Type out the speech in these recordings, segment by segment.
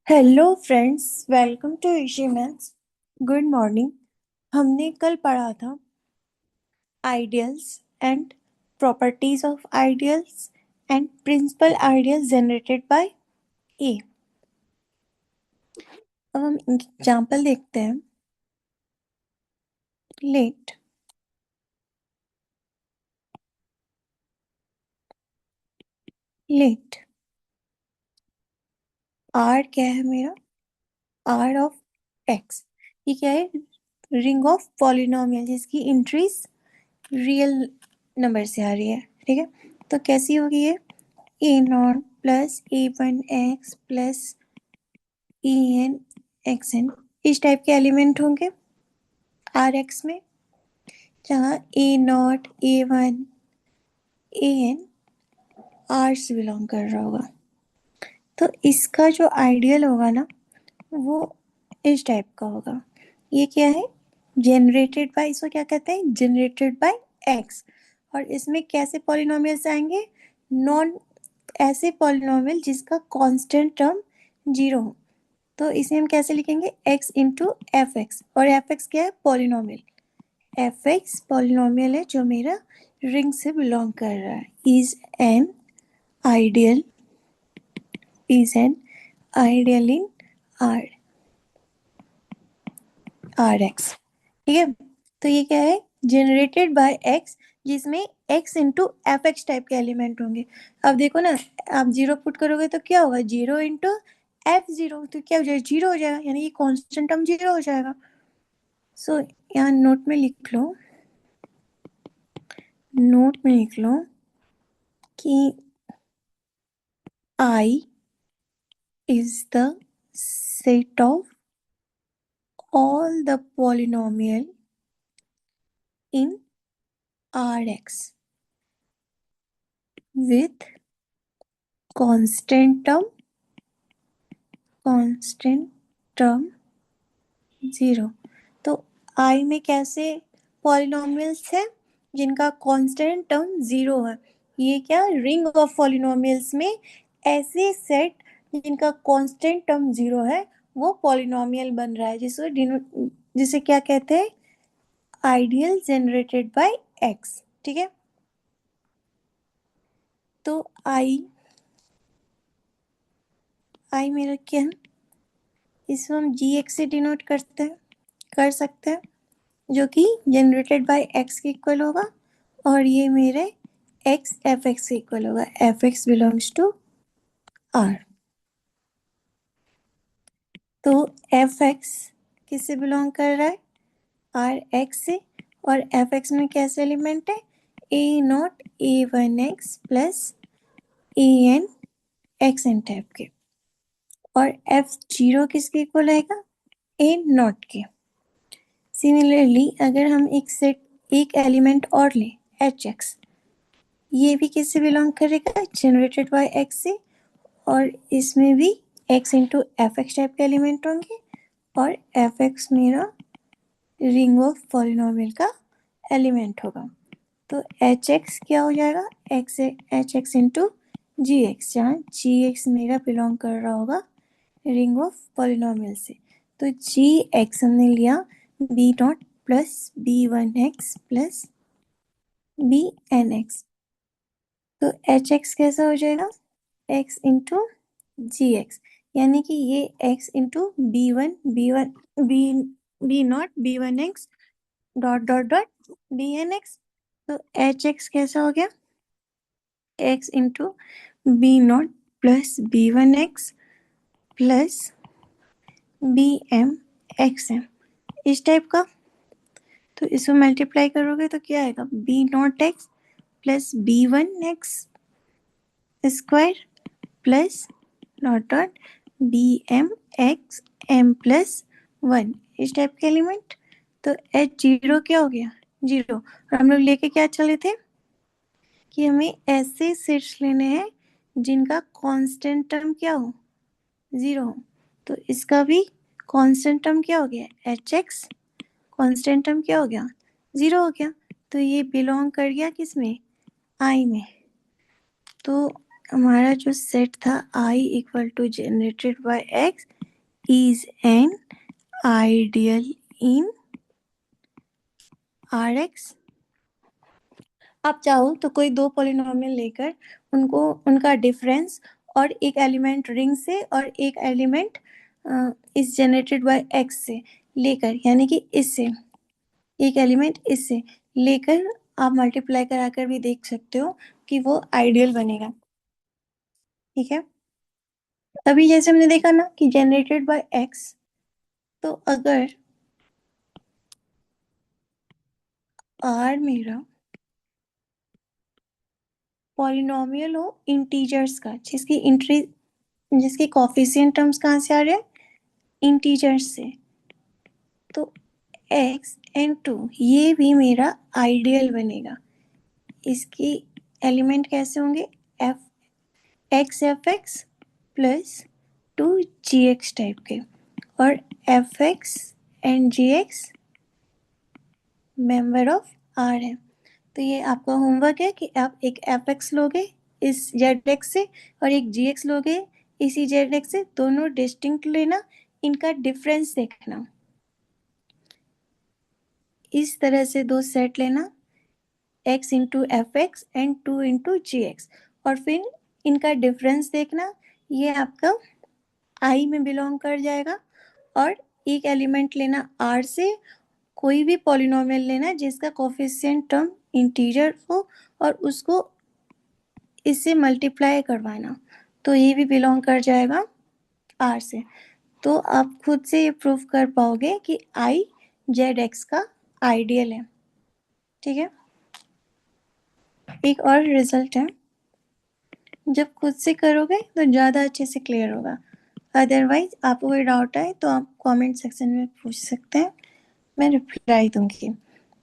Hello friends, welcome to Ishi maths. Good morning. हमने कल पढ़ा था ideals and properties of ideals and principal ideals generated by a. अब हम एग्जांपल देखते हैं। लेट लेट आर क्या है मेरा? R of X. ये क्या है? रिंग ऑफ पॉलिनोमियल जिसकी इंट्रीज रियल नंबर से आ रही है। ठीक है, तो कैसी होगी ये? A naught plus a one x plus e n x n, इस टाइप के एलिमेंट होंगे आर एक्स में, जहाँ a naught a one a n R से बिलोंग कर रहा होगा। तो इसका जो आइडियल होगा ना, वो इस टाइप का होगा। ये क्या है? जनरेटेड बाय, इसको क्या कहते हैं? Generated by x. और इसमें कैसे पॉलिनोमियल्स आएंगे? नॉन ऐसे पॉलिनोमियल जिसका कांस्टेंट टर्म जीरो हो। तो इसे हम कैसे लिखेंगे? x into F x. और एफ एक्स क्या है? पॉलिनोमियल। एफ एक्स पॉलिनोमियल है जो मेरा रिंग से बिलोंग कर रहा है। Ideal is an ideal in R R X. ठीक है, तो ये क्या है? जनरेटेड बाय एक्स, जिसमें x इंटू एफ एक्स टाइप के एलिमेंट होंगे। अब देखो ना, आप जीरो पुट करोगे तो क्या होगा? जीरो इंटू एफ जीरो, तो क्या हो जाएगा? जीरो हो जाएगा, यानी कि कांस्टेंट टर्म जीरो हो जाएगा। सो यहाँ नोट में लिख लो, कि I is the set of all the polynomial in Rx with constant term zero. तो I में कैसे पॉलिनोमियल्स है जिनका कांस्टेंट टर्म जीरो है? ये क्या रिंग ऑफ पॉलिनोमियल्स में ऐसे सेट जिनका कांस्टेंट टर्म जीरो है वो पॉलिनोमियल बन रहा है, जिसे क्या कहते हैं? Ideal generated by x. ठीक है, तो आई मेरा क्या है? इसको हम जी एक्स से डिनोट कर सकते हैं, जो कि जनरेटेड बाय एक्स के इक्वल होगा। और ये मेरे एक्स एफ एक्स के इक्वल होगा। F X belongs to R. तो एफ एक्स किससे बिलोंग कर रहा है? आर एक्स से। और एफ एक्स में कैसे एलिमेंट है? A naught a one x plus a n x n type के। और एफ जीरो किसके इक्वल आएगा? ए नॉट के। सिमिलरली अगर हम एक एलिमेंट और लें, एच एक्स, ये भी किससे बिलोंग करेगा? जनरेटेड बाय एक्स से। और इसमें भी एक्स इंटू एफ एक्स टाइप के एलिमेंट होंगे। और एफ एक्स मेरा रिंग ऑफ पॉलिनोमियल का एलिमेंट होगा। तो एच एक्स क्या हो जाएगा? H x into g x, जहाँ जी एक्स मेरा बिलोंग कर रहा होगा रिंग ऑफ पॉलिनोमियल से। तो जी एक्स हमने लिया b naught plus b one x plus b n x. तो एच एक्स कैसा हो जाएगा? एक्स इंटू जी एक्स, यानी कि ये x into b b naught b one x dot dot dot b n x. तो एच एक्स कैसा हो गया? X into b naught plus b one x plus b m x m, इस type का। तो इसको मल्टीप्लाई करोगे तो क्या आएगा? B naught x plus b one x square plus dot dot b m x m plus one, इस type के एलिमेंट। तो एच जीरो क्या हो गया? जीरो। और हम लोग लेके क्या चले थे कि हमें ऐसे सेट्स लेने हैं जिनका कांस्टेंट टर्म क्या हो? जीरो हो। तो इसका भी कांस्टेंट टर्म क्या हो गया? एच एक्स कांस्टेंट टर्म क्या हो गया? जीरो हो गया। तो ये बिलोंग कर गया किस में? आई में। तो हमारा जो सेट था I equal to generated by X is an ideal in Rx। आप चाहो तो कोई दो पॉलिनोमियल लेकर उनको उनका डिफरेंस और एक एलिमेंट रिंग से और एक एलिमेंट इस जनरेटेड बाय एक्स से लेकर, यानी कि इससे एक एलिमेंट इससे लेकर आप मल्टीप्लाई कराकर भी देख सकते हो कि वो आइडियल बनेगा। ठीक है, अभी जैसे हमने देखा ना कि जनरेटेड बाय एक्स, तो अगर आर मेरा पॉलिनोमियल हो इंटीजर्स का, जिसकी कॉफिशिएंट टर्म्स कहाँ से आ रहे हैं, इंटीजर्स से, तो x एंड 2 ये भी मेरा आइडियल बनेगा। इसकी एलिमेंट कैसे होंगे, f x plus 2 gx type के, और f x and g x member of r है। तो ये आपका होमवर्क है कि आप एक एफ एक्स लोगे इस जेड एक्स से और एक जी एक्स लोगे इसी जेड एक्स से, दोनों डिस्टिंक्ट लेना, इनका डिफरेंस देखना। इस तरह से दो सेट लेना, x into F x and 2 into g x, और फिर इनका डिफरेंस देखना, ये आपका I में बिलोंग कर जाएगा। और एक एलिमेंट लेना R से, कोई भी पॉलिनोमियल लेना जिसका कोफिशिएंट टर्म इंटीजर हो और उसको इससे मल्टीप्लाई करवाना, तो ये भी बिलोंग कर जाएगा R से। तो आप खुद से ये प्रूफ कर पाओगे कि I जेड एक्स का आइडियल है। ठीक है, एक और रिजल्ट है, जब खुद से करोगे तो ज़्यादा अच्छे से क्लियर होगा। अदरवाइज आपको कोई डाउट आए तो आप कमेंट सेक्शन में पूछ सकते हैं, मैं रिप्लाई दूंगी।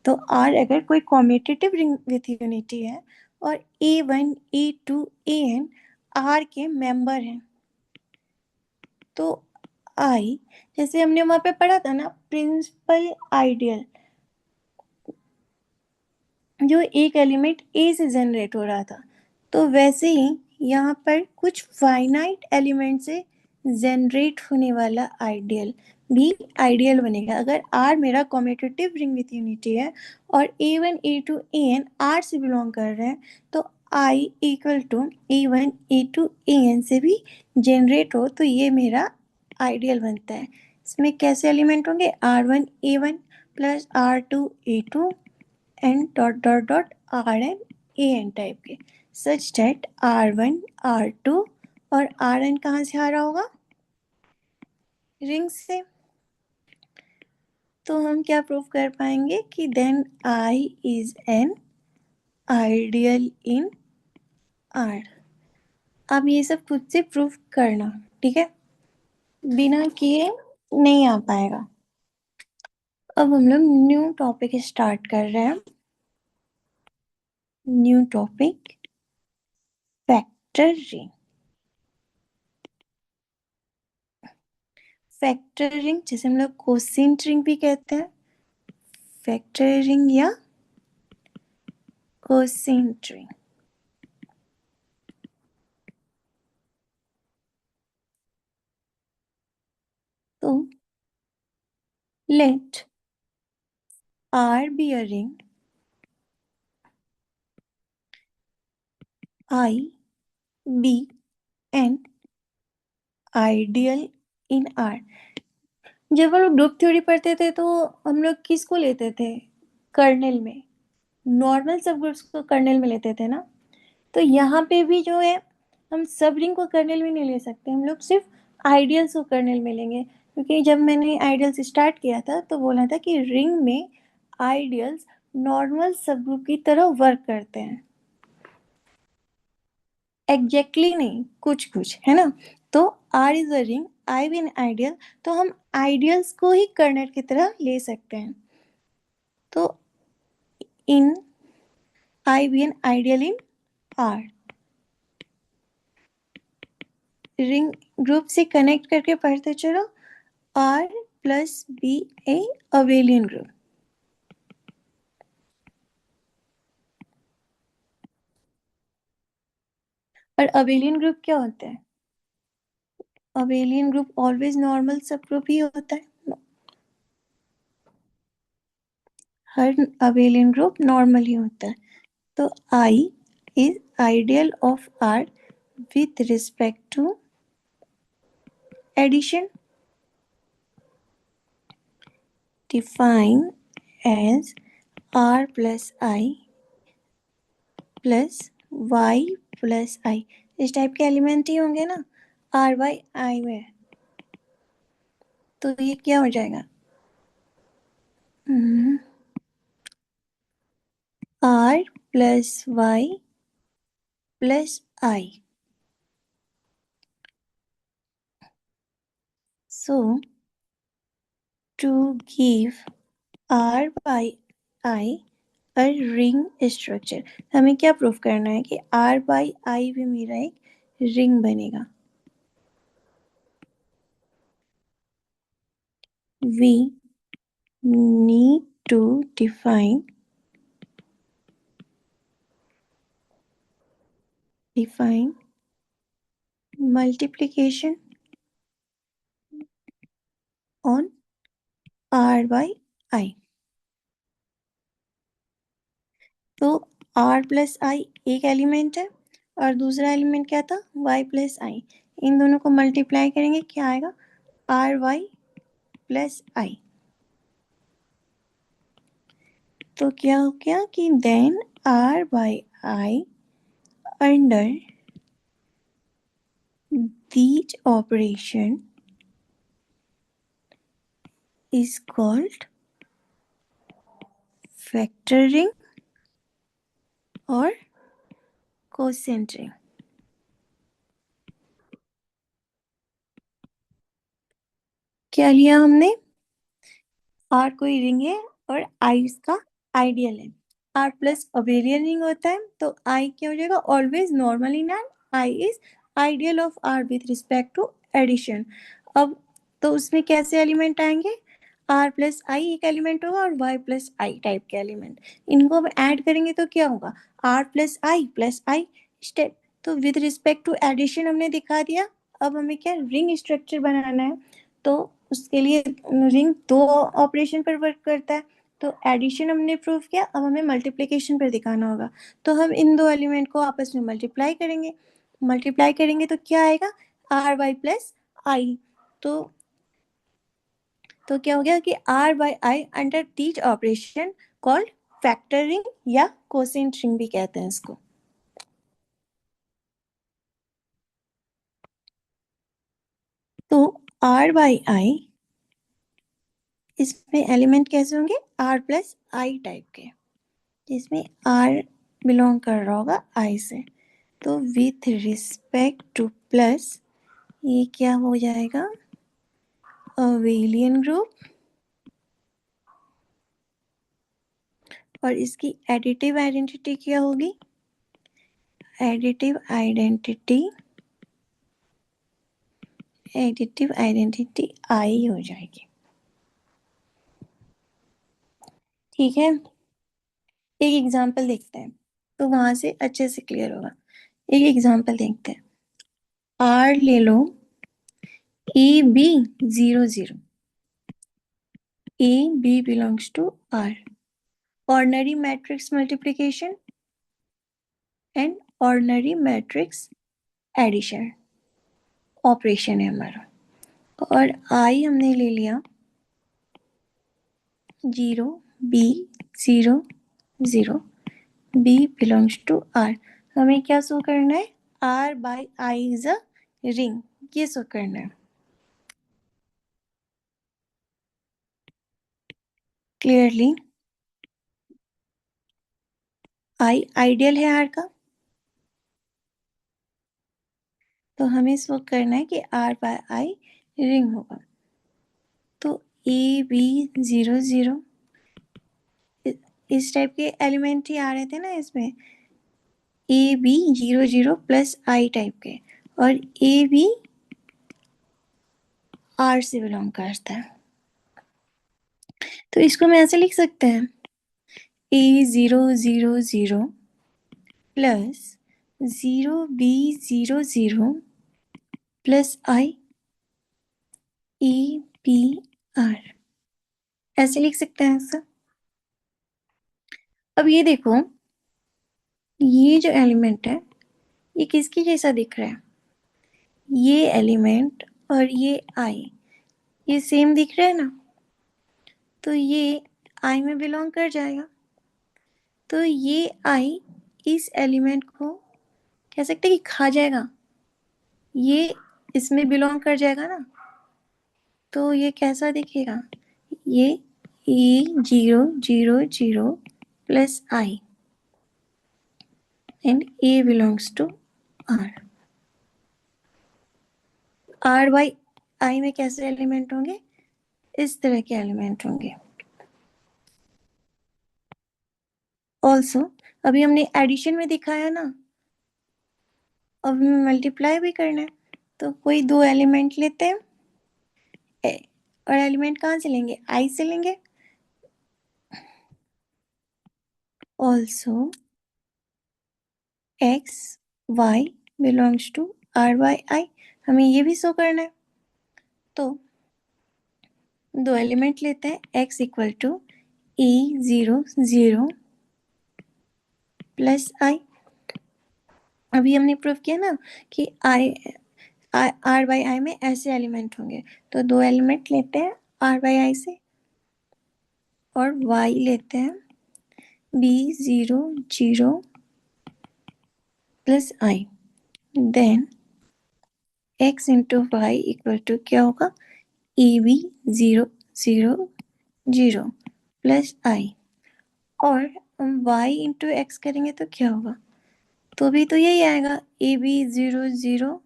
तो आर अगर कोई कॉम्यूटेटिव रिंग विथ यूनिटी है और A1 A2 AN आर के मेंबर हैं, तो आई, जैसे हमने वहां पे पढ़ा था ना प्रिंसिपल आइडियल, जो एक एलिमेंट ए से जनरेट हो रहा था, तो वैसे ही यहाँ पर कुछ फाइनाइट एलिमेंट से जनरेट होने वाला आइडियल भी आइडियल बनेगा। अगर आर मेरा कॉम्यूटेटिव रिंग विथ यूनिटी है और A1 A2 AN आर से बिलोंग कर रहे हैं, तो I equal to A1 A2 AN से भी जनरेट हो, तो ये मेरा आइडियल बनता है। इसमें कैसे एलिमेंट होंगे, R1 A1 plus R2 A2 and dot dot dot r n a n type के, सच डेट R1 R2 और आर एन कहाँ से आ रहा होगा, रिंग से। तो हम क्या प्रूव कर पाएंगे कि then I is an ideal in r. अब ये सब खुद से प्रूव करना, ठीक है, बिना किए नहीं आ पाएगा। अब हम लोग न्यू टॉपिक स्टार्ट कर रहे हैं। New topic factor ring. Factor ring जिसे हम लोग कोसेंट रिंग भी कहते हैं, फैक्टर रिंग या कोसेंट रिंग। तो let R be a ring I be an ideal in R। जब हम लोग ग्रुप थ्योरी पढ़ते थे तो हम लोग किसको लेते थे, कर्नेल में, नॉर्मल सब ग्रुप्स को कर्नेल में लेते थे ना। तो यहाँ पे भी जो है हम सब रिंग को कर्नेल में नहीं ले सकते, हम लोग सिर्फ आइडियल्स को कर्नेल में लेंगे। क्योंकि जब मैंने आइडियल्स स्टार्ट किया था तो बोला था कि रिंग में आइडियल्स नॉर्मल सब ग्रुप की तरह वर्क करते हैं, एग्जैक्टली नहीं, कुछ कुछ है ना। तो आर इज अ रिंग, आई भी एन आइडियल, तो हम आइडियल्स को ही कर्नेल की तरह ले सकते हैं। तो in I be an ideal in R, ring group से कनेक्ट करके पढ़ते चलो, R plus be a abelian group. और अबेलियन ग्रुप क्या होता है? Abelian group always normal subgroup ही होता है। हर अबेलियन ग्रुप नॉर्मल ही होता है। तो I is ideal of R with respect to addition, defined as R plus I plus Y plus I। इस टाइप के एलिमेंट ही होंगे ना R by I में, तो ये क्या हो जाएगा? R plus Y plus I। So to give R by I a ring structure, हमें क्या प्रूफ करना है कि R by I भी मेरा एक रिंग बनेगा। We need to define multiplication on R by I। तो R प्लस आई एक एलिमेंट है और दूसरा एलिमेंट क्या था? Y प्लस आई। इन दोनों को मल्टीप्लाई करेंगे, क्या आएगा? R y plus I. तो क्या हो गया कि then R by I under these operation is called factoring और quotient ring। क्या लिया हमने? R कोई रिंग है और I इसका आइडियल है। R प्लस अबेलियन रिंग होता है तो I क्या हो जाएगा? Always normal in R। I is ideal of R with respect to addition. अब तो उसमें कैसे एलिमेंट आएंगे? R प्लस आई एक एलिमेंट होगा और Y प्लस आई टाइप के एलिमेंट। इनको अब ऐड करेंगे तो क्या होगा? R प्लस आई स्टेप। तो विथ रिस्पेक्ट टू एडिशन हमने दिखा दिया। अब हमें क्या रिंग स्ट्रक्चर बनाना है, तो उसके लिए रिंग दो ऑपरेशन पर वर्क करता है। तो एडिशन हमने प्रूव किया, अब हमें मल्टीप्लिकेशन पर दिखाना होगा। तो हम इन दो एलिमेंट को आपस में मल्टीप्लाई करेंगे तो क्या आएगा? R y plus I. तो क्या हो गया कि r by I under these operation called factoring या कोसेंट रिंग भी कहते हैं इसको। तो आर बाई आई इसमें एलिमेंट कैसे होंगे? आर प्लस आई टाइप के, जिसमें आर बिलोंग कर रहा होगा आई से। तो विथ रिस्पेक्ट टू प्लस ये क्या हो जाएगा? Abelian group. और इसकी एडिटिव आइडेंटिटी क्या होगी? एडिटिव आइडेंटिटी आई हो जाएगी। ठीक है, एक एग्जांपल देखते हैं तो वहां से अच्छे से क्लियर होगा। एक एग्जांपल देखते हैं। आर ले लो a b 0 0। A b belongs to R. Ordinary matrix multiplication and ordinary matrix addition operation है हमारा। और आई हमने ले लिया 0 B 0 0। B belongs to r. हमें क्या शो करना है? R by I is a ring, ये शो करना है। क्लियरली आई आइडियल है आर का, तो हमें शो करना है कि आर बाय आई रिंग होगा। तो ए बी 0 0 इस टाइप के एलिमेंट ही आ रहे थे ना इसमें। A b 0 0 plus I type के, और ए बी आर से बिलोंग करता है। तो इसको हम ऐसे लिख सकते हैं a 0 0 0 plus 0B00 plus I EBR, ऐसे लिख सकते हैं सर। अब ये देखो, ये जो एलिमेंट है ये किसकी जैसा दिख रहा है? ये एलिमेंट और ये आई, ये सेम दिख रहा है ना, तो ये आई में बिलोंग कर जाएगा। तो ये आई इस एलिमेंट को कह सकते हैं कि खा जाएगा, ये इसमें बिलोंग कर जाएगा ना, तो ये कैसा दिखेगा? ये E000 plus I and A belongs to R। R by I में कैसे एलिमेंट होंगे? इस तरह के एलिमेंट होंगे। ऑल्सो अभी हमने एडिशन में दिखाया ना, अब हमें मल्टीप्लाई भी करना है, तो कोई दो एलिमेंट लेते हैं और एलिमेंट कहाँ से लेंगे? I से लेंगे। Also x y belongs to R by I, हमें ये भी शो करना है। तो दो एलिमेंट लेते हैं, x equal to E00 plus I। अभी हमने प्रूव किया ना कि R बाई I में ऐसे एलिमेंट होंगे, तो दो एलिमेंट लेते हैं R बाई I से और y लेते हैं B00 plus I। Then x into y equal to क्या होगा? EB00 plus I। और हम y इंटू एक्स करेंगे तो क्या होगा? तो भी तो यही आएगा, EB00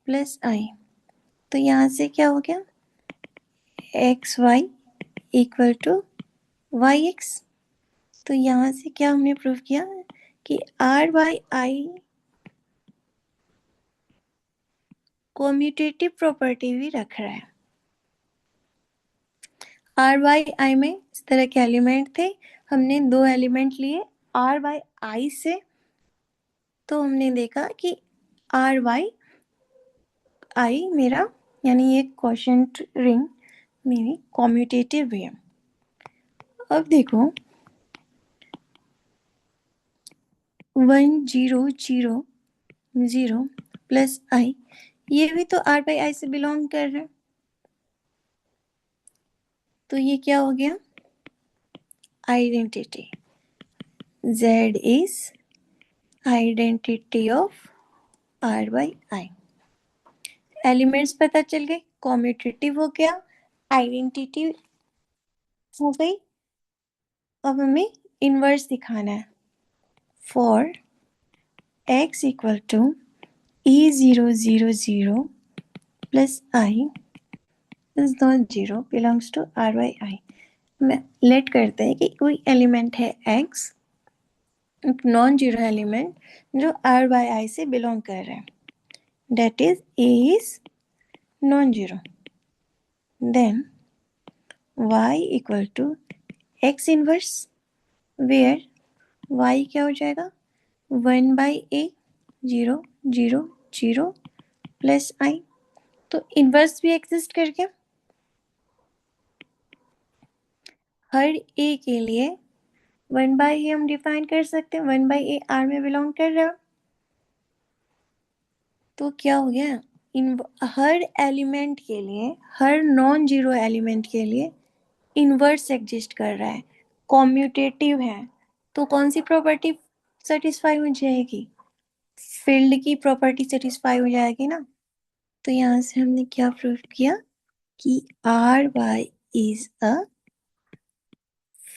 प्लस I। तो यहाँ से क्या हो गया? XY equal to YX। तो यहाँ से क्या हमने प्रूव किया कि R by I commutative property भी रख रहा है। R बाई I में इस तरह के एलिमेंट थे, हमने दो एलिमेंट लिए R बाई I से, तो हमने देखा कि R बाई I मेरा यानी ये क्वोशंट रिंग मेरी कम्यूटेटिव भी है। अब देखो 1000 प्लस I, ये भी तो R बाई I से बिलोंग कर रहा है, तो ये क्या हो गया? Identity. Z is identity of R by I। Elements पता चल गए, कम्यूटेटिव हो गया, आइडेंटिटी हो गई। अब हमें इनवर्स दिखाना है। For x equal to E000 plus I is not zero belongs to R by I। Let करते हैं कि कोई एलिमेंट है x, एक नॉन जीरो एलिमेंट जो R बाई I से बिलोंग कर रहा है, that is A is non-zero, then y equal to x inverse, where y क्या हो जाएगा? 1 by a 0 0 0 प्लस I। तो इनवर्स भी एग्जिस्ट कर गया। हर a के लिए 1 by a हम डिफाइन कर सकते हैं, 1 by a R में बिलोंग कर रहा है, तो क्या हो गया? इन हर एलिमेंट के लिए, हर नॉन जीरो एलिमेंट के लिए इनवर्स एग्जिस्ट कर रहा है, कॉम्यूटेटिव है, तो कौन सी प्रॉपर्टी सेटिस्फाई हो जाएगी? फील्ड की प्रॉपर्टी सेटिस्फाई हो जाएगी ना। तो यहाँ से हमने क्या प्रूव किया कि R by is a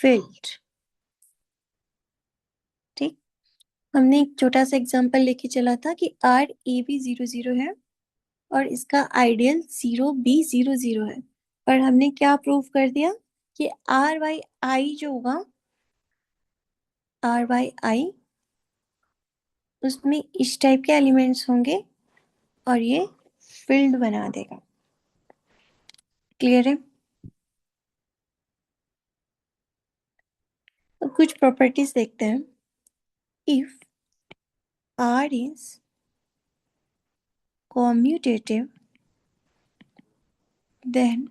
field. ठीक, हमने एक छोटा सा एग्जांपल लेके चला था कि R AB00 है और इसका आइडियल 0B00 है, और हमने क्या प्रूव कर दिया कि R बाई I जो होगा, R बाई I उसमें इस टाइप के एलिमेंट्स होंगे और ये फील्ड बना देगा। क्लियर है? अब कुछ प्रॉपर्टीज देखते हैं। If R is commutative, then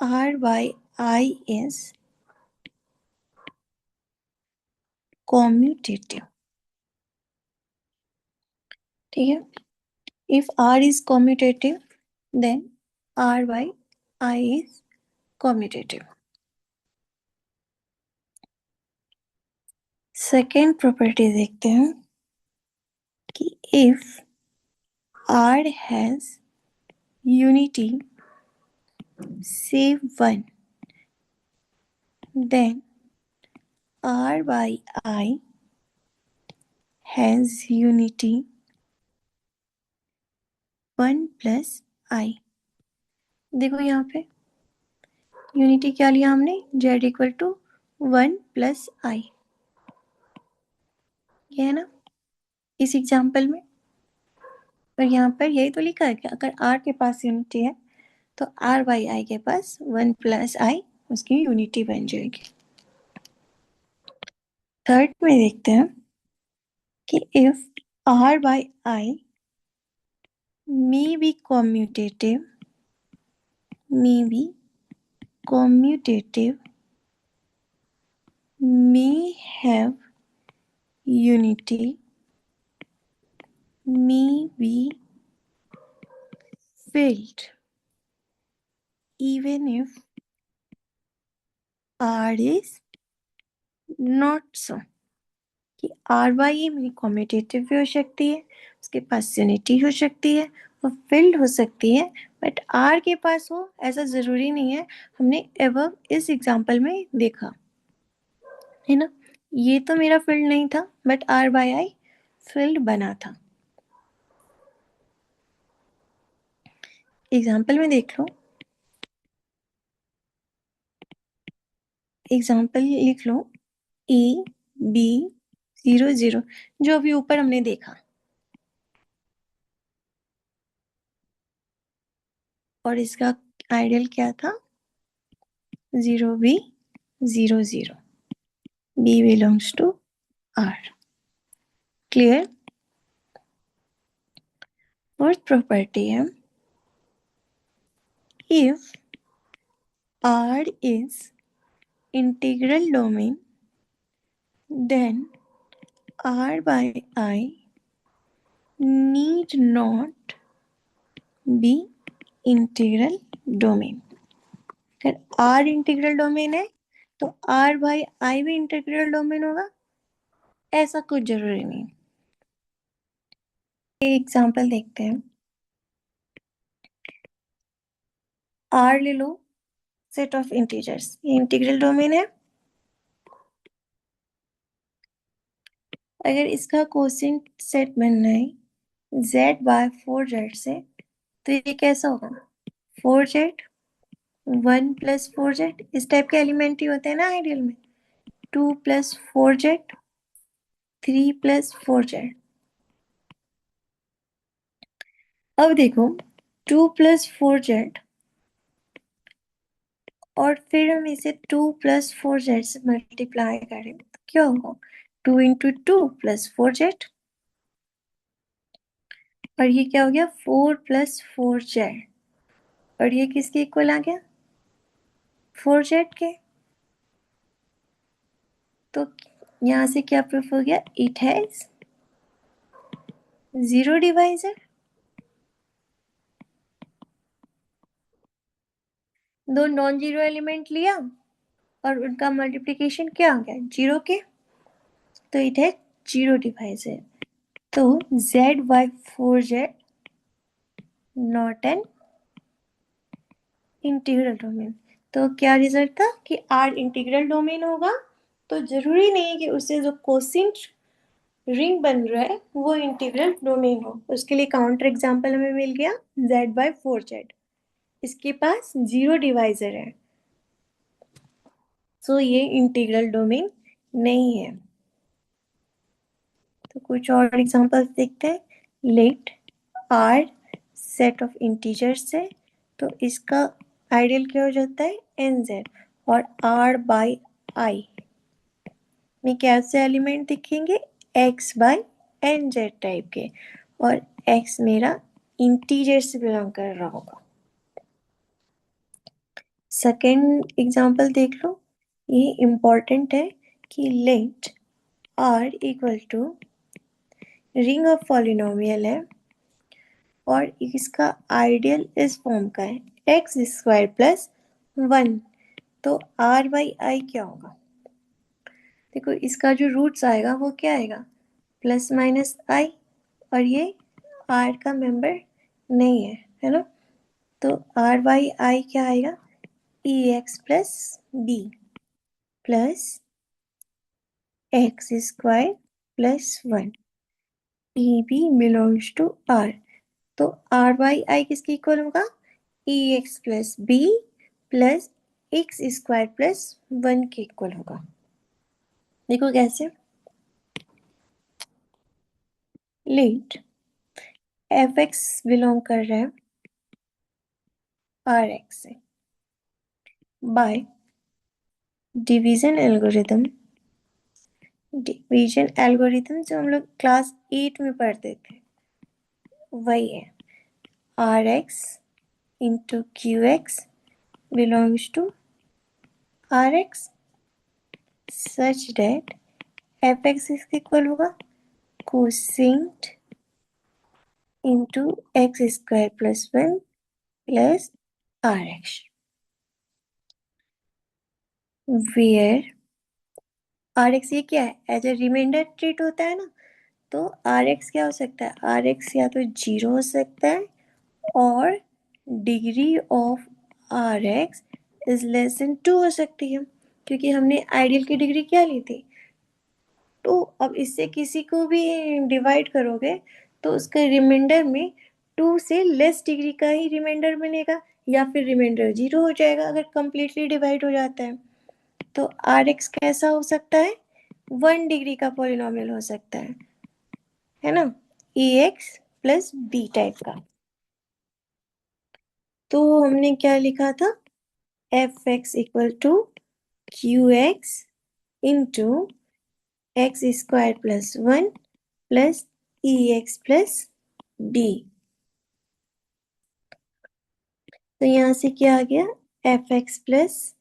R by I is commutative. ठीक है, if R is commutative, then R by I is commutative. Second property देखते हैं कि if R has unity say 1, then R by I has unity 1 plus I. देखो यहाँ पे unity क्या लिया हमने, z इक्वल टू 1 प्लस आई, ये है ना इस एग्जाम्पल में। और यहाँ पर यही तो लिखा है कि अगर r के पास यूनिटी है तो r बाई आई के पास 1 प्लस आई उसकी यूनिटी बन जाएगी। थर्ड में देखते हैं कि if r by I may be commutative, may have unity, may be filled even if R is not so, कि R बाई ए मेरी कॉम्यूटेटिव भी हो सकती है, उसके पास यूनिटी हो सकती है, वो फिल्ड हो सकती है, बट R के पास हो ऐसा जरूरी नहीं है। हमने एबव इस एग्जाम्पल में देखा है ना, ये तो मेरा फिल्ड नहीं था but R by I field बना था। एग्जाम्पल में देख लो, एग्जाम्पल लिख लो ए बी 0 0, जो अभी ऊपर हमने देखा, और इसका आइडियल क्या था 0 b 0 0, b belongs to R. Clear. Fourth property है if R is integral domain then R by I need not be integral domain। अगर R इंटीग्रल डोमेन है तो R बाई आई भी इंटीग्रल डोमेन होगा, ऐसा कुछ जरूरी नहीं। एग्जाम्पल देखते हैं, R ले लो सेट ऑफ इंटीजर्स, ये इंटीग्रल डोमेन है। अगर इसका कोसेंट सेट बनना है z बाय 4z से तो ये कैसा होगा 4z 1 प्लस 4z, इस टाइप के एलिमेंट ही होते हैं ना आइडियल में, 2 प्लस 4z 3 प्लस 4z। अब देखो 2 प्लस 4z और फिर हम इसे 2 प्लस 4z से मल्टीप्लाई करें तो क्या होगा 2 इंटू 2 प्लस 4z, और ये क्या हो गया 4 प्लस 4z, और ये किसके इक्वल आ गया 4z के। तो यहाँ से क्या प्रूफ हो गया, इट हैज 0 डिवाइजर। दो नॉन जीरो एलिमेंट लिया और उनका मल्टीप्लिकेशन क्या हो गया 0 के, तो इट हैज 0 डिवाइजर। तो z by 4z not an integral domain. तो क्या रिजल्ट था कि R इंटीग्रल डोमेन होगा, तो जरूरी नहीं कि उससे जो कोसेंट रिंग बन रहा है वो इंटीग्रल डोमेन हो। उसके लिए काउंटर एग्जांपल हमें मिल गया z बाय 4z, इसके पास 0 डिवाइजर है, सो ये इंटीग्रल डोमेन नहीं है। तो कुछ और एग्जांपल्स देखते हैं, let R set of integers है तो इसका आइडियल क्या हो जाता है nz, और R बाई आई में कैसे एलिमेंट दिखेंगे x by n z type के, और एक्स मेरा इंटीजर से बिलोंग कर रहा होगा। सेकेंड एग्जाम्पल देख लो, ये इम्पॉर्टेंट है कि let r equal to ring of polynomial है और इसका आइडियल इस फॉर्म का है एक्स स्क्वायर प्लस 1, तो आर बाई आई क्या होगा? देखो इसका जो रूट्स आएगा वो क्या आएगा, प्लस माइनस आई, और ये आर का मेंबर नहीं है ना, तो आर बाई आई क्या आएगा, e x plus b plus x square plus 1, e b belongs to R, तो आर बाई आई किसके इक्वल होगा, e x plus b plus x square plus 1 के इक्वल होगा। देखो कैसे, लेट एफ एक्स बिलोंग कर रहा है आर एक्स से, बाय डिवीजन एल्गोरिथम जो हम लोग क्लास 8 में पढ़ते थे वही है, r x into q x belongs to r x such that f x इसके इक्वल होगा quotient into x square plus 1 plus r x, where r x ये क्या है, एज ए रिमाइंडर ट्रीट होता है ना, तो आर एक्स क्या हो सकता है, आर एक्स या तो 0 हो सकता है और degree of r x is less than 2 हो सकती है, क्योंकि हमने आइडियल की डिग्री क्या ली थी 2। अब इससे किसी को भी डिवाइड करोगे तो उसके रिमाइंडर में 2 से लेस डिग्री का ही रिमाइंडर मिलेगा, या फिर रिमाइंडर 0 हो जाएगा अगर कंप्लीटली डिवाइड हो जाता है। तो आर एक्स कैसा हो सकता है, 1 डिग्री का पॉलिनोमियल हो सकता है ना, e x plus b type का। तो हमने क्या लिखा था, f x equal to q x into x square plus 1 plus e x plus b. तो यहाँ से क्या आ गया, f x plus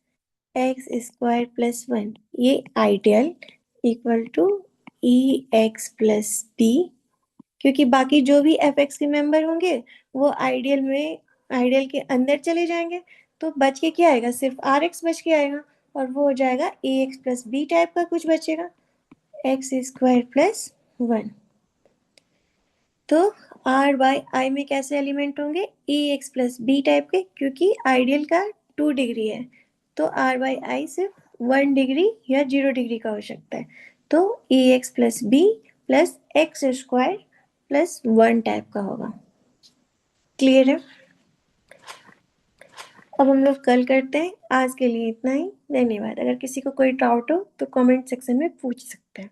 x square plus 1, ये ideal equal to e x plus b, क्योंकि बाकी जो भी एफ एक्स के मेंबर होंगे वो आइडियल के अंदर चले जाएंगे, तो बच के क्या आएगा, सिर्फ आर एक्स बच के आएगा, और वो हो जाएगा ए एक्स प्लस बी टाइप का कुछ बचेगा, एक्स स्क्वायर प्लस 1। तो आर बाई आई में कैसे एलिमेंट होंगे, ए एक्स प्लस बी टाइप के, क्योंकि आइडियल का 2 डिग्री है, तो आर बाई आई सिर्फ 1 डिग्री या 0 डिग्री का हो सकता है, तो a x plus b plus x square plus 1 type का होगा। क्लियर है? अब हम लोग कल करते हैं, आज के लिए इतना ही, धन्यवाद। अगर किसी को कोई डाउट हो तो कमेंट सेक्शन में पूछ सकते हैं।